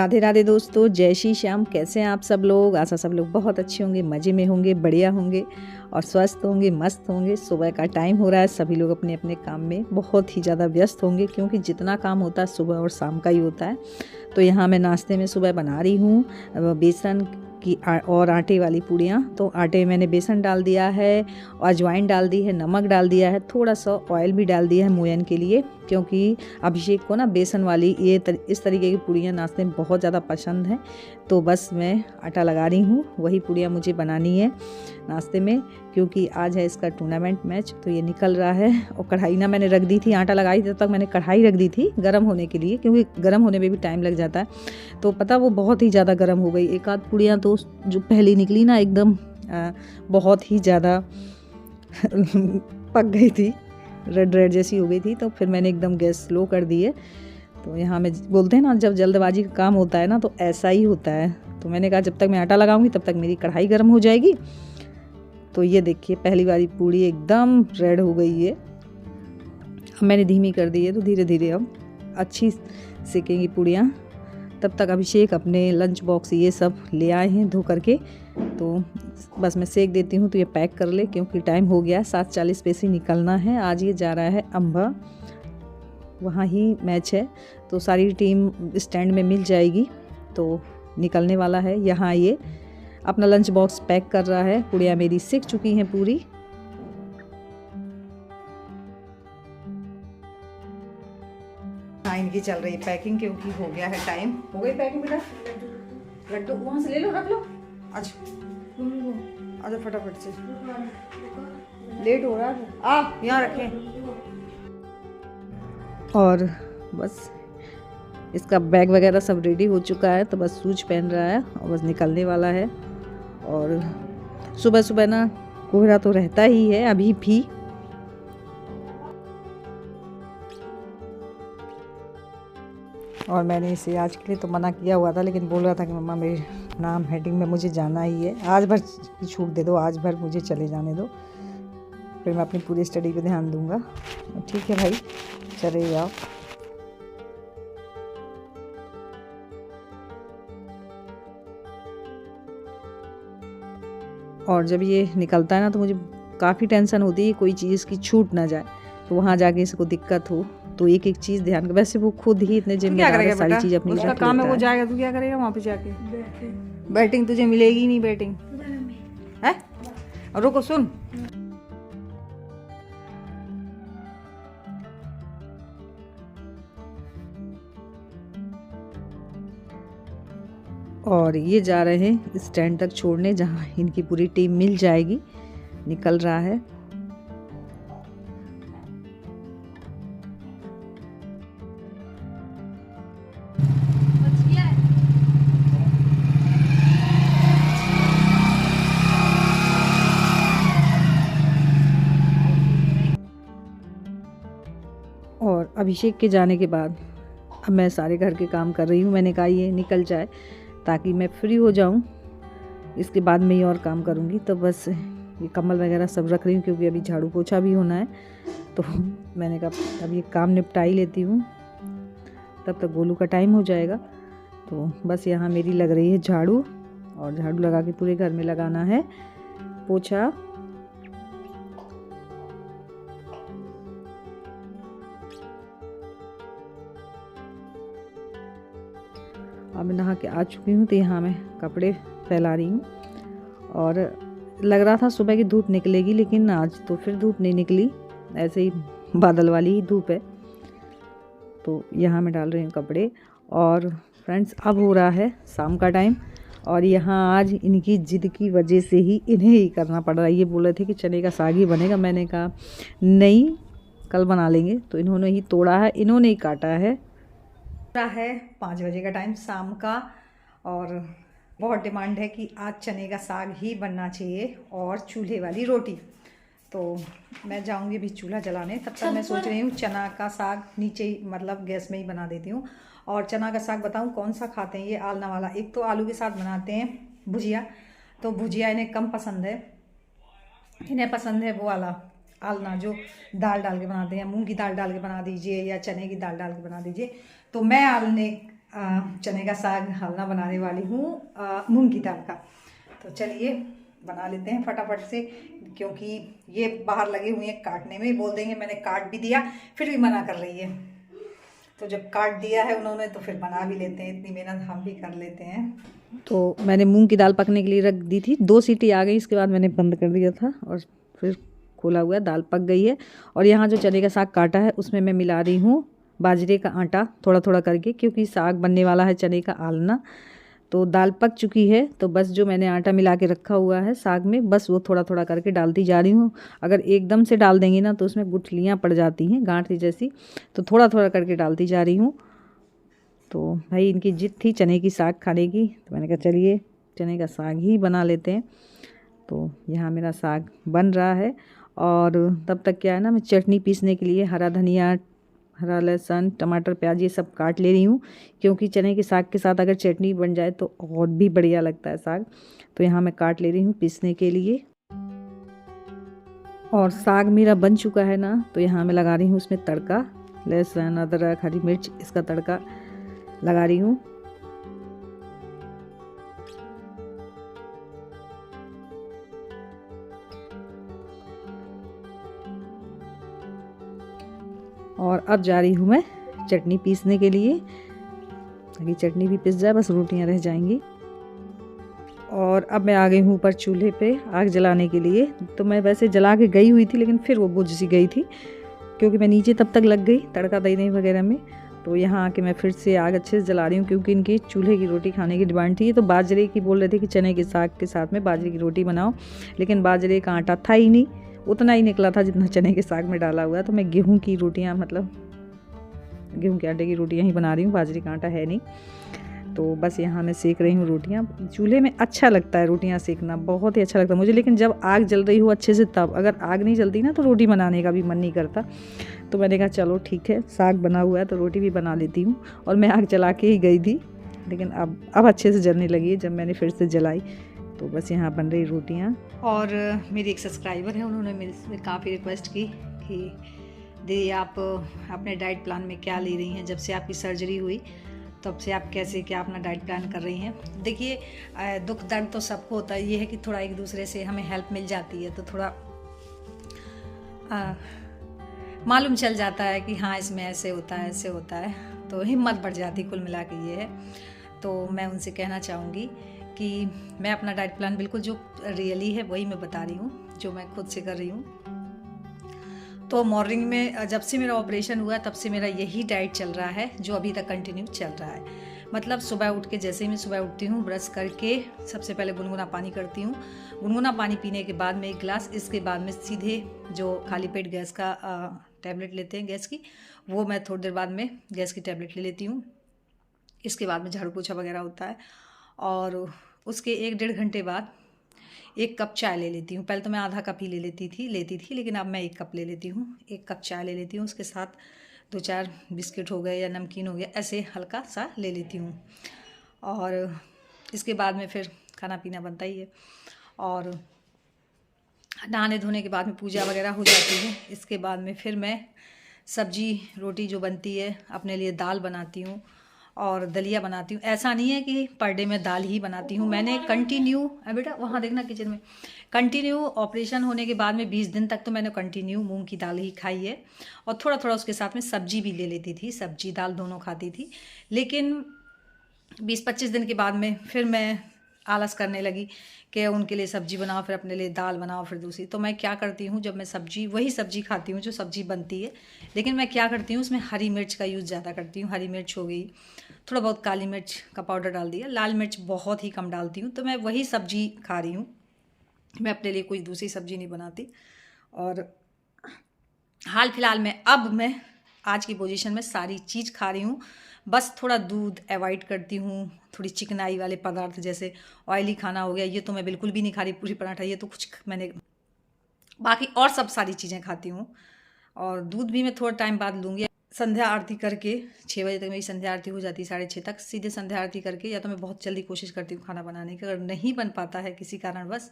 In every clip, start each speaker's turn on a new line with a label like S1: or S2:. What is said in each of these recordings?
S1: राधे राधे दोस्तों, जय श्री श्याम। कैसे हैं आप सब लोग? आशा सब लोग बहुत अच्छे होंगे, मज़े में होंगे, बढ़िया होंगे और स्वस्थ होंगे, मस्त होंगे। सुबह का टाइम हो रहा है, सभी लोग अपने अपने काम में बहुत ही ज़्यादा व्यस्त होंगे क्योंकि जितना काम होता है सुबह और शाम का ही होता है। तो यहाँ मैं नाश्ते में सुबह बना रही हूँ बेसन की और आटे वाली पूड़ियाँ। तो आटे में मैंने बेसन डाल दिया है, अजवाइन डाल दी है, नमक डाल दिया है, थोड़ा सा ऑयल भी डाल दिया है मोयन के लिए, क्योंकि अभिषेक को ना बेसन वाली इस तरीके की पूड़ियाँ नाश्ते में बहुत ज़्यादा पसंद है। तो बस मैं आटा लगा रही हूँ, वही पूड़ियाँ मुझे बनानी है नाश्ते में, क्योंकि आज है इसका टूर्नामेंट मैच। तो ये निकल रहा है। और कढ़ाई ना मैंने रख दी थी, आटा लगाई तब तक मैंने कढ़ाई रख दी थी गर्म होने के लिए, क्योंकि गर्म होने में भी टाइम लग जाता है। तो पता वो बहुत ही ज़्यादा गर्म हो गई। एक आध पूड़ियाँ तो जो पहले निकली ना एकदम बहुत ही ज़्यादा पक गई थी, रेड रेड जैसी हो गई थी। तो फिर मैंने एकदम गैस स्लो कर दी है। तो यहाँ में बोलते हैं ना, जब जल्दबाजी का काम होता है ना तो ऐसा ही होता है। तो मैंने कहा जब तक मैं आटा लगाऊंगी तब तक मेरी कढ़ाई गर्म हो जाएगी। तो ये देखिए पहली वाली पूड़ी एकदम रेड हो गई है। अब मैंने धीमी कर दी है, तो धीरे धीरे अब अच्छी सेकेंगी पूड़ियाँ। तब तक अभिषेक अपने लंच बॉक्स ये सब ले आए हैं धो करके, तो बस मैं सेक देती हूँ। तो ये पैक कर ले, क्योंकि टाइम हो गया 7:40 पे से निकलना है। आज ये जा रहा है अम्बा, वहाँ ही मैच है। तो सारी टीम स्टैंड में मिल जाएगी, तो निकलने वाला है। यहाँ ये अपना लंच बॉक्स पैक कर रहा है। पूड़ियाँ मेरी सिक चुकी हैं पूरी। इनकी चल रही पैकिंग, क्योंकि हो गया है टाइम। हो गई पैकिंग बेटा? लड्डू वहाँ से ले लो, रख लो। अच्छा फटाफट से, लेट हो रहा है। यहाँ रखें। और बस इसका बैग वगैरह सब रेडी हो चुका है। तो बस शूज पहन रहा है और बस निकलने वाला है। और सुबह सुबह ना कोहरा तो रहता ही है अभी भी। और मैंने इसे आज के लिए तो मना किया हुआ था, लेकिन बोल रहा था कि मम्मा मेरे नाम हेडिंग में मुझे जाना ही है, आज भर की छूट दे दो, आज भर मुझे चले जाने दो, फिर मैं अपनी पूरी स्टडी पे ध्यान दूंगा। ठीक है भाई, चले जाओ। और जब ये निकलता है ना तो मुझे काफ़ी टेंशन होती है कोई चीज़ की छूट ना जाए, तो वहाँ जाके इसको दिक्कत हो। तो एक एक चीज़ ध्यान कर। वैसे वो खुद ही इतने जिम्मेदार है, सारी चीज़ अपनी उसका काम है। वो जाएगा, तू क्या करेगा वहाँ पे जाके? बैटिंग तुझे मिलेगी नहीं, बैटिंग है। और रुको सुन, और ये जा रहे हैं स्टैंड तक छोड़ने, जहाँ इनकी पूरी टीम मिल जाएगी। निकल रहा है। और अभिषेक के जाने के बाद अब मैं सारे घर के काम कर रही हूँ। मैंने कहा ये निकल जाए ताकि मैं फ्री हो जाऊँ, इसके बाद में ही और काम करूँगी। तो बस ये कम्बल वगैरह सब रख रही हूँ, क्योंकि अभी झाड़ू पोछा भी होना है। तो मैंने कहा अब ये काम निपटा ही लेती हूँ, तब तक गोलू का टाइम हो जाएगा। तो बस यहाँ मेरी लग रही है झाड़ू, और झाड़ू लगा के पूरे घर में लगाना है पोछा। अब मैं नहा के आ चुकी हूँ, तो यहाँ मैं कपड़े फैला रही हूँ। और लग रहा था सुबह की धूप निकलेगी, लेकिन आज तो फिर धूप नहीं निकली, ऐसे ही बादल वाली ही धूप है। तो यहाँ मैं डाल रही हूँ कपड़े। और फ्रेंड्स अब हो रहा है शाम का टाइम, और यहाँ आज इनकी जिद की वजह से ही इन्हें ही करना पड़ रहा है। ये बोल रहे थे कि चने का साग ही बनेगा, मैंने कहा नहीं कल बना लेंगे। तो इन्होंने ही तोड़ा है, इन्होंने ही काटा है। है 5 बजे का टाइम शाम का, और बहुत डिमांड है कि आज चने का साग ही बनना चाहिए और चूल्हे वाली रोटी। तो मैं जाऊंगी अभी चूल्हा जलाने, तब तक मैं सोच रही हूँ चना का साग नीचे ही, मतलब गैस में ही बना देती हूँ। और चना का साग बताऊँ कौन सा खाते हैं, ये आलना वाला। एक तो आलू के साथ बनाते हैं भुजिया, तो भुजिया इन्हें कम पसंद है, इन्हें पसंद है वो वाला आलना जो दाल डाल के बनाते हैं। मूंग की दाल डाल के बना दीजिए या चने की दाल डाल के बना दीजिए। तो मैं चने का साग हलना बनाने वाली हूँ मूंग की दाल का। तो चलिए बना लेते हैं फटाफट से, क्योंकि ये बाहर लगे हुए हैं काटने में, बोल देंगे मैंने काट भी दिया फिर भी मना कर रही है। तो जब काट दिया है उन्होंने तो फिर बना भी लेते हैं, इतनी मेहनत हम भी कर लेते हैं। तो मैंने मूंग की दाल पकने के लिए रख दी थी, 2 सीटी आ गई, इसके बाद मैंने बंद कर दिया था और फिर खोला हुआ है, दाल पक गई है। और यहाँ जो चने का साग काटा है उसमें मैं मिला रही हूँ बाजरे का आटा थोड़ा थोड़ा करके, क्योंकि साग बनने वाला है चने का आलना। तो दाल पक चुकी है, तो बस जो मैंने आटा मिला के रखा हुआ है साग में, बस वो थोड़ा थोड़ा करके डालती जा रही हूँ। अगर एकदम से डाल देंगी ना तो उसमें गुठलियाँ पड़ जाती हैं गांठ जैसी, तो थोड़ा थोड़ा करके डालती जा रही हूँ। तो भाई इनकी जिद थी चने की साग खाने की, तो मैंने कहा चलिए चने का साग ही बना लेते हैं। तो यहाँ मेरा साग बन रहा है, और तब तक क्या है ना, मैं चटनी पीसने के लिए हरा धनिया, हरा लहसुन, टमाटर, प्याज ये सब काट ले रही हूँ, क्योंकि चने के साग के साथ अगर चटनी बन जाए तो और भी बढ़िया लगता है साग। तो यहाँ मैं काट ले रही हूँ पीसने के लिए। और साग मेरा बन चुका है ना, तो यहाँ मैं लगा रही हूँ उसमें तड़का, लहसुन, अदरक, हरी मिर्च, इसका तड़का लगा रही हूँ। और अब जा रही हूँ मैं चटनी पीसने के लिए, ताकि चटनी भी पिस जाए, बस रोटियां रह जाएंगी। और अब मैं आ गई हूँ ऊपर चूल्हे पे आग जलाने के लिए। तो मैं वैसे जला के गई हुई थी, लेकिन फिर वो बुझ सी गई थी, क्योंकि मैं नीचे तब तक लग गई तड़का देने वगैरह में। तो यहाँ आके मैं फिर से आग अच्छे से जला रही हूँ, क्योंकि इनकी चूल्हे की रोटी खाने की डिमांड थी। तो बाजरे की बोल रहे थे कि चने के साग के साथ में बाजरे की रोटी बनाओ, लेकिन बाजरे का आटा था ही नहीं, उतना ही निकला था जितना चने के साग में डाला हुआ है। तो मैं गेहूँ की रोटियाँ, मतलब गेहूँ के आटे की रोटियाँ ही बना रही हूँ, बाजरे का आटा है नहीं। तो बस यहाँ मैं सेक रही हूँ रोटियाँ। चूल्हे में अच्छा लगता है रोटियाँ सेकना, बहुत ही अच्छा लगता है मुझे, लेकिन जब आग जल रही हो अच्छे से तब। अगर आग नहीं जलती ना तो रोटी बनाने का भी मन नहीं करता। तो मैंने कहा चलो ठीक है, साग बना हुआ है तो रोटी भी बना लेती हूँ। और मैं आग जला के ही गई थी, लेकिन अब अच्छे से जलने लगी है जब मैंने फिर से जलाई। तो बस यहाँ बन रही रोटियाँ। और मेरी एक सब्सक्राइबर है, उन्होंने मेरे से काफ़ी रिक्वेस्ट की कि दीदी आप अपने डाइट प्लान में क्या ले रही हैं, जब से आपकी सर्जरी हुई तब से आप कैसे क्या अपना डाइट प्लान कर रही हैं। देखिए दुख दर्द तो सबको होता है, ये है कि थोड़ा एक दूसरे से हमें हेल्प मिल जाती है, तो थोड़ा मालूम चल जाता है कि हाँ इसमें ऐसे होता है ऐसे होता है, तो हिम्मत बढ़ जाती, कुल मिला के ये है। तो मैं उनसे कहना चाहूँगी कि मैं अपना डाइट प्लान बिल्कुल जो रियली है वही मैं बता रही हूँ, जो मैं खुद से कर रही हूँ। तो मॉर्निंग में जब से मेरा ऑपरेशन हुआ तब से मेरा यही डाइट चल रहा है, जो अभी तक कंटिन्यू चल रहा है। मतलब सुबह उठ के, जैसे ही मैं सुबह उठती हूँ, ब्रश करके सबसे पहले गुनगुना पानी करती हूँ। गुनगुना पानी पीने के बाद में 1 गिलास, इसके बाद में सीधे जो खाली पेट गैस का टैबलेट लेते हैं गैस की, वो मैं थोड़ी देर बाद में गैस की टैबलेट ले लेती हूँ। इसके बाद में झाड़ू पोछा वगैरह होता है, और उसके 1-1.5 घंटे बाद 1 कप चाय ले लेती हूँ। पहले तो मैं आधा कप ही लेती थी, लेकिन अब मैं 1 कप ले लेती हूँ। 1 कप चाय ले लेती हूँ, उसके साथ 2-4 बिस्किट हो गए या नमकीन हो गया, ऐसे हल्का सा ले लेती हूँ। और इसके बाद में फिर खाना पीना बनता ही है, और नहाने धोने के बाद में पूजा वगैरह हो जाती है। इसके बाद में फिर मैं सब्जी रोटी जो बनती है, अपने लिए दाल बनाती हूँ और दलिया बनाती हूँ। ऐसा नहीं है कि पर डे मैं दाल ही बनाती हूँ, मैंने कंटिन्यू, बेटा वहाँ देखना किचन में, कंटिन्यू ऑपरेशन होने के बाद में 20 दिन तक तो मैंने कंटिन्यू मूंग की दाल ही खाई है, और थोड़ा थोड़ा उसके साथ में सब्जी भी ले लेती थी, सब्जी दाल दोनों खाती थी। लेकिन 20-25 दिन के बाद में फिर मैं आलस करने लगी कि उनके लिए सब्जी बनाओ, फिर अपने लिए दाल बनाओ, फिर दूसरी। तो मैं क्या करती हूँ, जब मैं सब्जी, वही सब्जी खाती हूँ जो सब्जी बनती है, लेकिन मैं क्या करती हूँ उसमें हरी मिर्च का यूज़ ज़्यादा करती हूँ। हरी मिर्च हो गई, थोड़ा बहुत काली मिर्च का पाउडर डाल दिया, लाल मिर्च बहुत ही कम डालती हूँ। तो मैं वही सब्जी खा रही हूँ, मैं अपने लिए कोई दूसरी सब्जी नहीं बनाती। और हाल फिलहाल में अब मैं आज की पोजीशन में सारी चीज़ खा रही हूँ, बस थोड़ा दूध अवॉइड करती हूँ, थोड़ी चिकनाई वाले पदार्थ जैसे ऑयली खाना हो गया, ये तो मैं बिल्कुल भी नहीं खा रही। पूरी पराठा ये तो कुछ मैंने, बाकी और सब सारी चीज़ें खाती हूँ। और दूध भी मैं थोड़ा टाइम बाद लूँगी, संध्या आरती करके 6 बजे तक मेरी संध्या आरती हो जाती है, 6:30 तक सीधे संध्या आरती करके, या तो मैं बहुत जल्दी कोशिश करती हूँ खाना बनाने की, अगर नहीं बन पाता है किसी कारणवश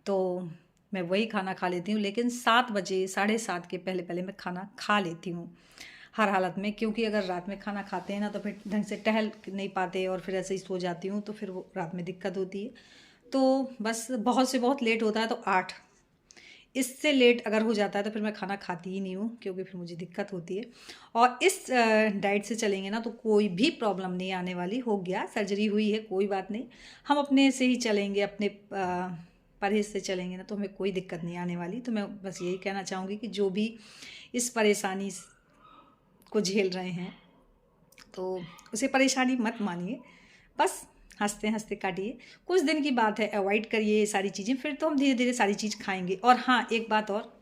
S1: तो मैं वही खाना खा लेती हूँ। लेकिन 7 बजे, 7:30 के पहले पहले मैं खाना खा लेती हूँ। हर हालत में, क्योंकि अगर रात में खाना खाते हैं ना तो फिर ढंग से टहल नहीं पाते और फिर ऐसे ही सो जाती हूँ, तो फिर वो रात में दिक्कत होती है। तो बस बहुत से बहुत लेट होता है तो 8, इससे लेट अगर हो जाता है तो फिर मैं खाना खाती ही नहीं हूँ, क्योंकि फिर मुझे दिक्कत होती है। और इस डाइट से चलेंगे ना तो कोई भी प्रॉब्लम नहीं आने वाली। हो गया, सर्जरी हुई है, कोई बात नहीं, हम अपने से ही चलेंगे, अपने परहेज से चलेंगे ना तो हमें कोई दिक्कत नहीं आने वाली। तो मैं बस यही कहना चाहूँगी कि जो भी इस परेशानी को झेल रहे हैं तो उसे परेशानी मत मानिए, बस हंसते हंसते काटिए। कुछ दिन की बात है, अवॉइड करिए ये सारी चीज़ें, फिर तो हम धीरे धीरे सारी चीज़ खाएंगे। और हाँ, एक बात और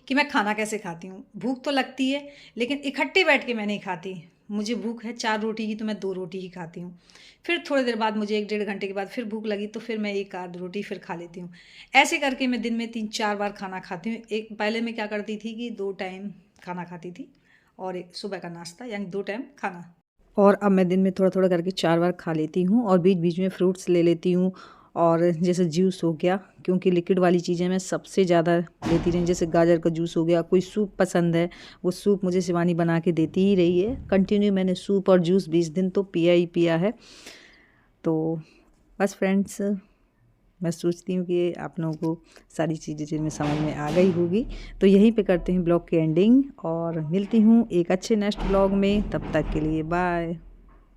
S1: कि मैं खाना कैसे खाती हूँ, भूख तो लगती है लेकिन इकट्ठे बैठ के मैं नहीं खाती। मुझे भूख है 4 रोटी की तो मैं 2 रोटी ही खाती हूँ। फिर थोड़ी देर बाद मुझे 1-1.5 घंटे के बाद फिर भूख लगी तो फिर मैं 1 आध रोटी फिर खा लेती हूँ। ऐसे करके मैं दिन में 3-4 बार खाना खाती हूँ। एक पहले मैं क्या करती थी कि 2 टाइम खाना खाती थी और एक सुबह का नाश्ता, यानी 2 टाइम खाना। और अब मैं दिन में थोड़ा-थोड़ा करके 4 बार खा लेती हूँ और बीच-बीच में फ्रूट्स ले लेती हूँ। और जैसे जूस हो गया, क्योंकि लिक्विड वाली चीज़ें मैं सबसे ज़्यादा लेती रही, जैसे गाजर का जूस हो गया, कोई सूप पसंद है, वो सूप मुझे शिवानी बना के देती ही रही है। कंटिन्यू मैंने सूप और जूस 20 दिन तो पिया ही पिया है। तो बस फ्रेंड्स, मैं सोचती हूँ कि आप लोगों को सारी चीज़ें जिनमें समझ में आ गई होगी। तो यहीं पे करते हैं ब्लॉग की एंडिंग और मिलती हूँ एक अच्छे नेक्स्ट ब्लॉग में। तब तक के लिए बाय।